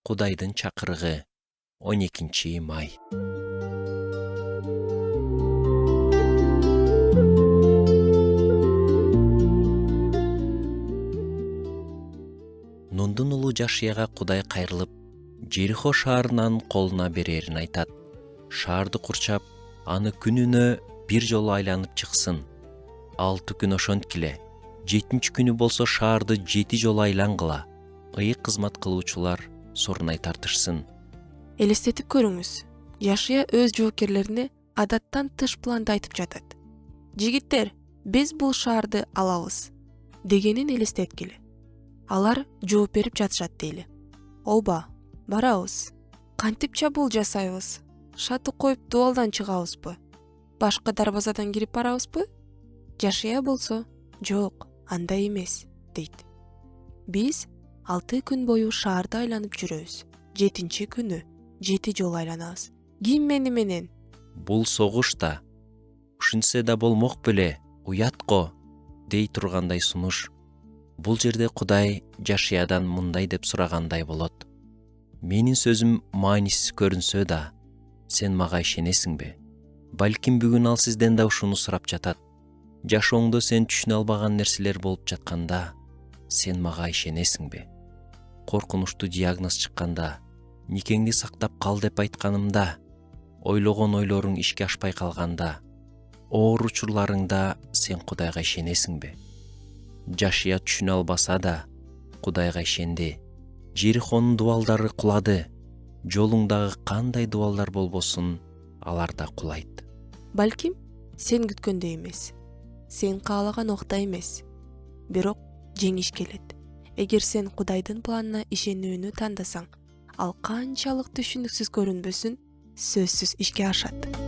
Кудайдын чакырыгы 12 май. Нундун улу Жашияга Кудай кайрылып, Жерихо шаарынан колуна берерин айтат. Шаарды курчап, аны күнүнө бир жолу айланып чыксын. 6 күн ошонткиле. 7-нчи күнү болсо шаарды 7 жолу айлангыла. Ыйык кызмат кылуучулар сорунай тартышсын. Элестетип көрүңүз. Жашия өз жоокерлерине адаттан тыш планды айтып жатат. Жигиттер, биз бул шаарды алабыз дегенин элестеткиле. Алар жооп берип жатышат дейли. Ооба, барабыз. Кантип чабуул жасайбыз? Шатты коюп дубалдан чыгабызбы? Башка дарбазадан кирип барабызбы? Жашия болсо, жок, андай эмес, дейт. Биз 6 күн бою шаарды айланып жүрөбүз. 7-нчи күнү 7 жолу айланабыз. Ким менен? Бул согуш да, ушинсе да болмок беле, уятко, дей тургандай сунуш. Бул жерде Кудай Жашиядан мындай деп сурагандай болот. Менин сөзүм маанисиз көрүнсө да, сен мага ишенесиңби? Балким бүгүн ал сизден да ушуну сурап жатат. Жашооңдо сен түшүнө албаган нерселер болуп жатканда, сен мага ишенесиңби? Коркунучтуу диагноз чыкканда, никеңди сактап кал деп айтканымда, ойлогон ойлоруң ишке ашпай калганда, оор учурларыңда сен Кудайга ишенесиңби? Жашия түшүнө албаса да, Кудайга ишенди. Жерихонун дубалдары кулады. Жолуңдагы кандай дубалдар болбосун, алар да кулайт. Балким, сен күткөндөй эмес. Сен каалаган окта эмес. Бирок жеңиш келет. Эгер сен Кудайдын планына ишенүүнү тандасаң, ал канчалык түшүнүксүз көрүнбөсүн, сөзсүз ишке ашат.